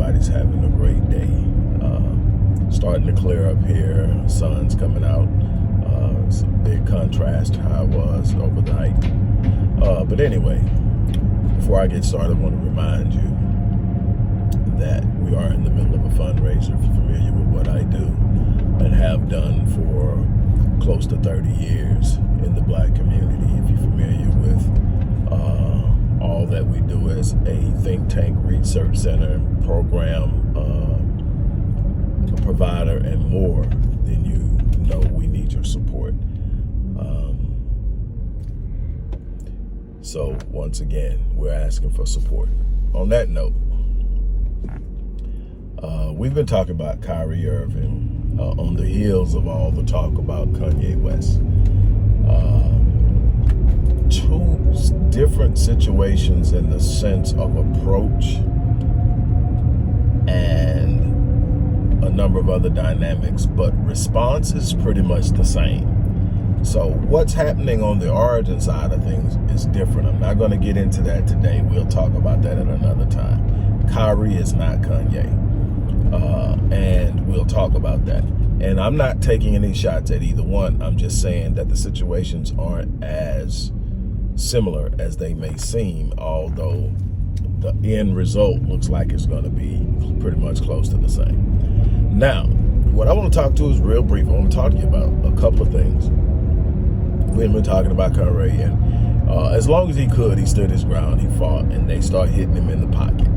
everybody's having a great day. Starting to clear up here. Sun's coming out. It's a big contrast to how it was overnight. But anyway, before I get started, I want to remind you that we are in the middle of a fundraiser. If you're familiar with what I do and have done for close to 30 years in the Black community, if you're familiar with all that we do as a think tank, research center, program provider, and more, then you know we need your support. So once again, we're asking for support. On that note, we've been talking about Kyrie Irving on the heels of all the talk about Kanye West. Two different situations in the sense of approach and a number of other dynamics, but response is pretty much the same. So what's happening on the origin side of things is different. I'm not going to get into that today. We'll talk about that at another time. Kyrie is not Kanye. And we'll talk about that. And I'm not taking any shots at either one. I'm just saying that the situations aren't as similar as they may seem, although the end result looks like it's going to be pretty much close to the same. Now, what I want to talk to is real brief. I want to talk to you about a couple of things. We've been talking about Kyrie, and as long as he could, he stood his ground, he fought, and they start hitting him in the pocket.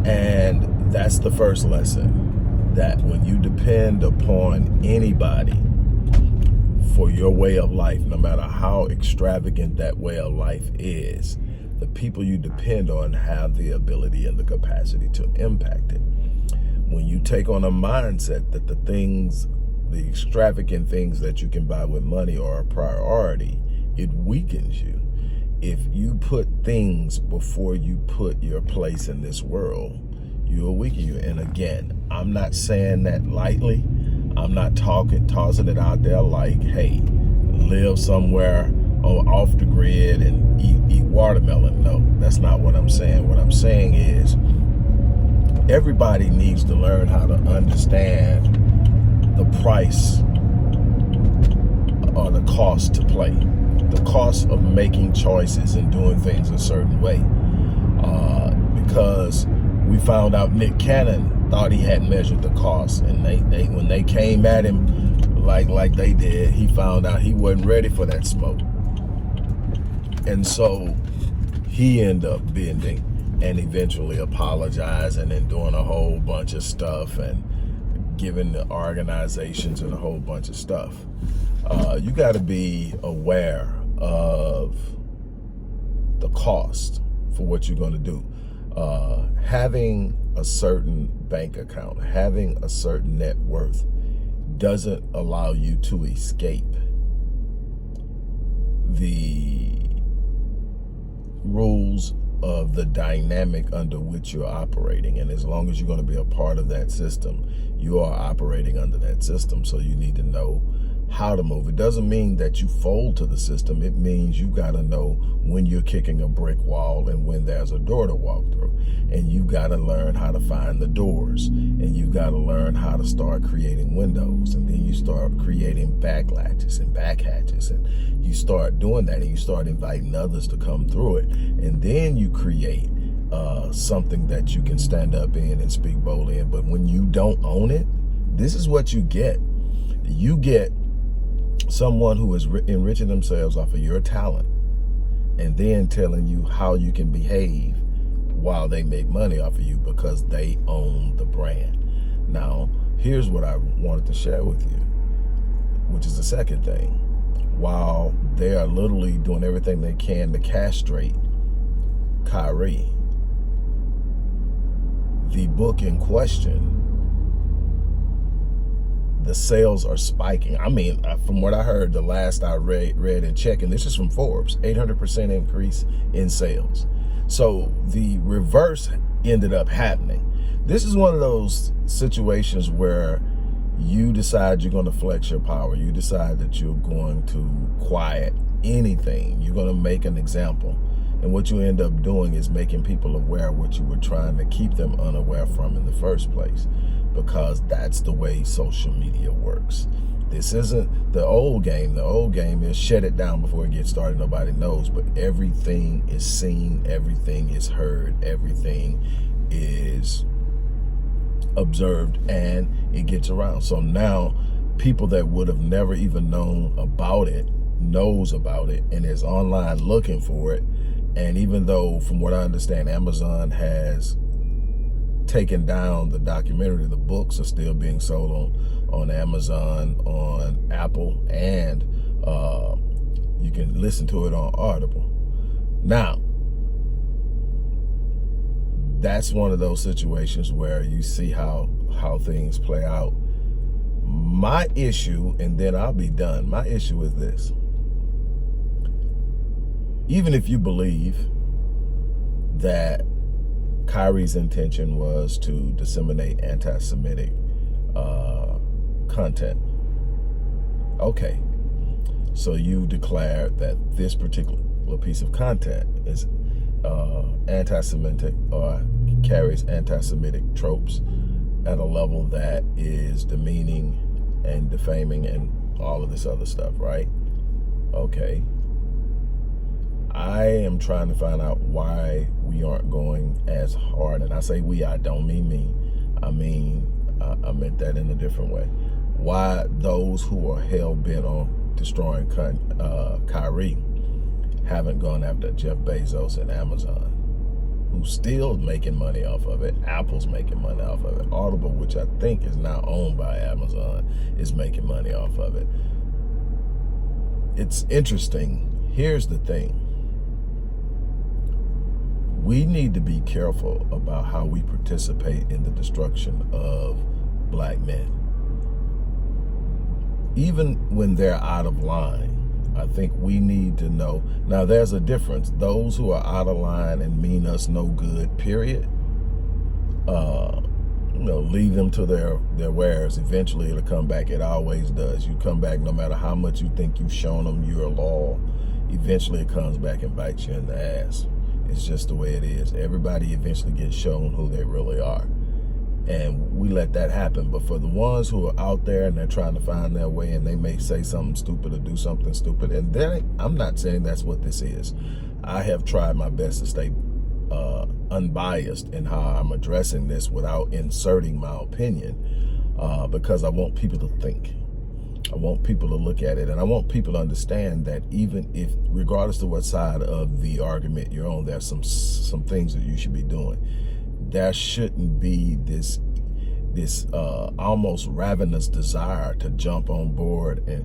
And that's the first lesson, that when you depend upon anybody for your way of life, no matter how extravagant that way of life is, the people you depend on have the ability and the capacity to impact it. When you take on a mindset that the extravagant things that you can buy with money are a priority, it weakens you. If you put things before you put your place in this world, you'll weaken you. And again, I'm not saying that lightly. I'm not tossing it out there like, hey, live somewhere off the grid and eat watermelon. No, that's not what I'm saying. What I'm saying is everybody needs to learn how to understand the price or the cost to play, the cost of making choices and doing things a certain way. Because we found out Nick Cannon thought he had measured the cost, and they when they came at him like they did, he found out he wasn't ready for that smoke. And so he ended up bending and eventually apologizing and doing a whole bunch of stuff and giving the organizations and a whole bunch of stuff. You got to be aware of the cost for what you're going to do. Having a certain bank account, having a certain net worth doesn't allow you to escape the rules of the dynamic under which you're operating. And as long as you're going to be a part of that system, you are operating under that system. So you need to know how to move. It doesn't mean that you fold to the system. It means you got to know when you're kicking a brick wall and when there's a door to walk through. And you've got to learn how to find the doors. And you've got to learn how to start creating windows. And then you start creating back latches and back hatches. And you start doing that, and you start inviting others to come through it. And then you create something that you can stand up in and speak boldly in. But when you don't own it, this is what you get. You get someone who is enriching themselves off of your talent and then telling you how you can behave while they make money off of you because they own the brand. Now, here's what I wanted to share with you, which is the second thing. While they are literally doing everything they can to castrate Kyrie, the book in question, the sales are spiking. I mean, from what I heard, the last I read and checked, and this is from Forbes, 800% increase in sales. So the reverse ended up happening. This is one of those situations where you decide you're going to flex your power. You decide that you're going to quiet anything. You're going to make an example. And what you end up doing is making people aware of what you were trying to keep them unaware from in the first place, because that's the way social media works. This isn't the old game. The old game is shut it down before it gets started. Nobody knows, but everything is seen, everything is heard, everything is observed, and it gets around. So now people that would have never even known about it knows about it and is online looking for it. And even though, from what I understand, Amazon has taken down the documentary, the books are still being sold on Amazon, on Apple, and you can listen to it on Audible. Now, that's one of those situations where you see how things play out. My issue, and then I'll be done, my issue is this. Even if you believe that Kyrie's intention was to disseminate anti-Semitic content, okay, so you declared that this particular piece of content is anti-Semitic or carries anti-Semitic tropes at a level that is demeaning and defaming and all of this other stuff, right? Okay. I am trying to find out why we aren't going as hard. And I say we, I don't mean me. I meant that in a different way. Why those who are hell-bent on destroying Kyrie haven't gone after Jeff Bezos and Amazon, who's still making money off of it. Apple's making money off of it. Audible, which I think is now owned by Amazon, is making money off of it. It's interesting. Here's the thing. We need to be careful about how we participate in the destruction of black men. Even when they're out of line, I think we need to know. Now, there's a difference. Those who are out of line and mean us no good, period, leave them to their wares. Eventually, it'll come back. It always does. You come back no matter how much you think you've shown them your law. Eventually, it comes back and bites you in the ass. It's just the way it is. Everybody eventually gets shown who they really are. And we let that happen. But for the ones who are out there and they're trying to find their way, and they may say something stupid or do something stupid, and then I'm not saying that's what this is. I have tried my best to stay unbiased in how I'm addressing this without inserting my opinion, because I want people to think. I want people to look at it, and I want people to understand that even if, regardless of what side of the argument you're on, there's some things that you should be doing. There shouldn't be this almost ravenous desire to jump on board, and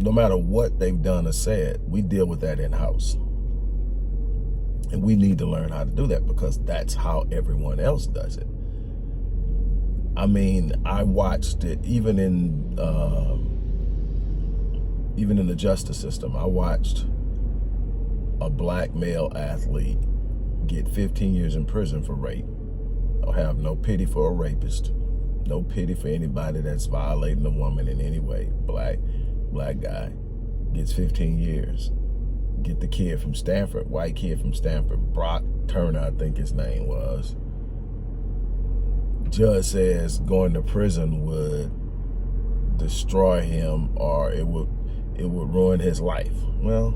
no matter what they've done or said, we deal with that in-house. And we need to learn how to do that, because that's how everyone else does it. I mean, I watched it even in the justice system. I watched a black male athlete get 15 years in prison for rape. I have no pity for a rapist, no pity for anybody that's violating a woman in any way. Black guy gets 15 years. Get the kid from Stanford, white kid from Stanford, Brock Turner, I think his name was. Judge says going to prison would destroy him, or it would ruin his life. Well,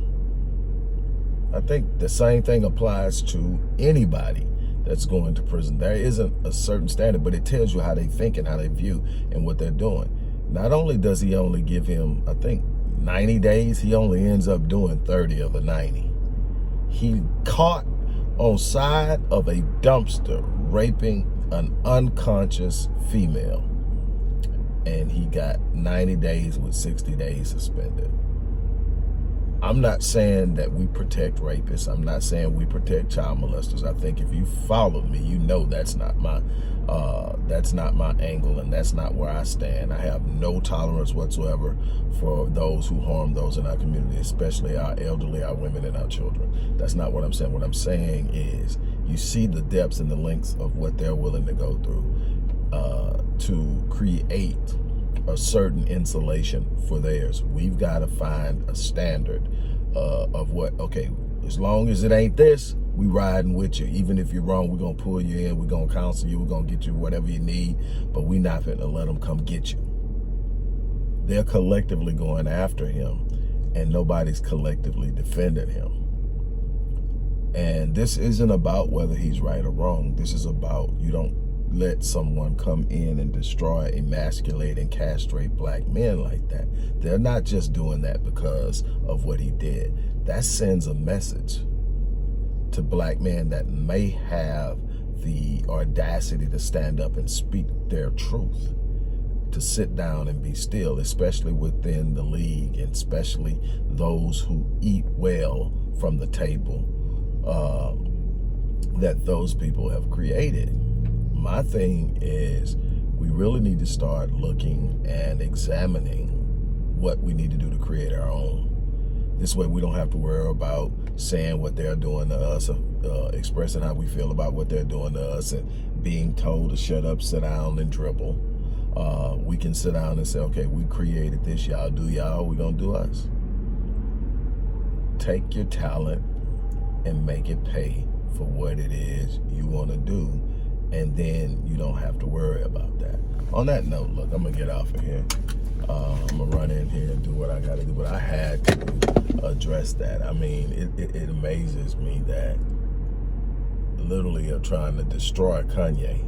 I think the same thing applies to anybody that's going to prison. There isn't a certain standard, but it tells you how they think and how they view and what they're doing. Not only does he only give him, I think, 90 days, he only ends up doing 30 of the 90. He caught on side of a dumpster raping an unconscious female, and he got 90 days with 60 days suspended. I'm not saying that we protect rapists. I'm not saying we protect child molesters. I think if you followed me, you know that's not my angle, and that's not where I stand. I have no tolerance whatsoever for those who harm those in our community, especially our elderly, our women, and our children. That's not what I'm saying. What I'm saying is, you see the depths and the lengths of what they're willing to go through to create a certain insulation for theirs. We've got to find a standard of what, okay, As long as it ain't this, we riding with you. Even if you're wrong, we're going to pull you in. We're going to counsel you. We're going to get you whatever you need. But we're not going to let them come get you. They're collectively going after him, and nobody's collectively defending him. And this isn't about whether he's right or wrong. This is about, you don't let someone come in and destroy, emasculate, and castrate black men like that. They're not just doing that because of what he did. That sends a message to black men that may have the audacity to stand up and speak their truth, to sit down and be still, especially within the league, and especially those who eat well from the table that those people have created. My thing is, we really need to start looking and examining what we need to do to create our own. This way we don't have to worry about saying what they're doing to us, expressing how we feel about what they're doing to us, and being told to shut up, sit down, and dribble. We can sit down and say, okay, we created this, y'all do y'all, we're gonna do us. Take your talent and make it pay for what it is you wanna do, and then you don't have to worry about that. On that note, look, I'm gonna get off of here. I'm gonna run in here and do what I gotta do, but I had to address that. I mean, it amazes me that literally are trying to destroy Kyrie.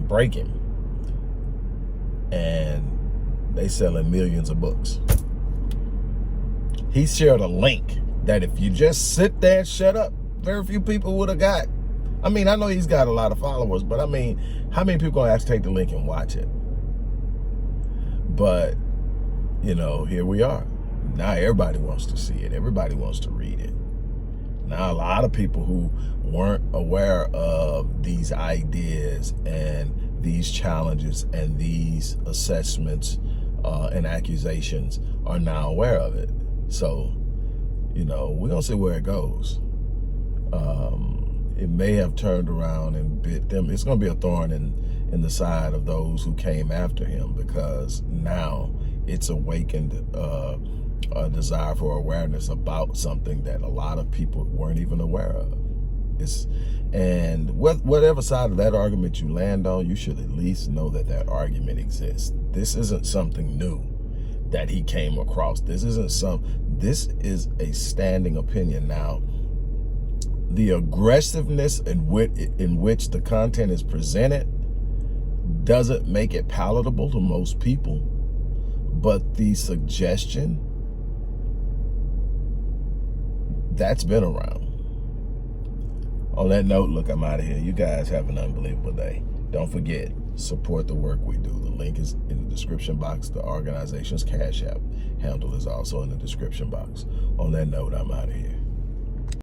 Break him. And they selling millions of books. He shared a link that if you just sit there and shut up, very few people would have got. I mean, I know he's got a lot of followers, but I mean, how many people gonna actually take the link and watch it? But, you know, here we are. Now everybody wants to see it. Everybody wants to read it. Now a lot of people who weren't aware of these ideas and these challenges and these assessments and accusations are now aware of it. So, you know, we're gonna see where it goes. It may have turned around and bit them. It's gonna be a thorn in the side of those who came after him, because now it's awakened a desire for awareness about something that a lot of people weren't even aware of. And whatever side of that argument you land on, you should at least know that that argument exists. This isn't something new that he came across. This is a standing opinion. Now, the aggressiveness in which the content is presented doesn't make it palatable to most people, but the suggestion, that's been around. On that note, look, I'm out of here. You guys have an unbelievable day. Don't forget, support the work we do. The link is in the description box. The organization's Cash App handle is also in the description box. On that note, I'm out of here.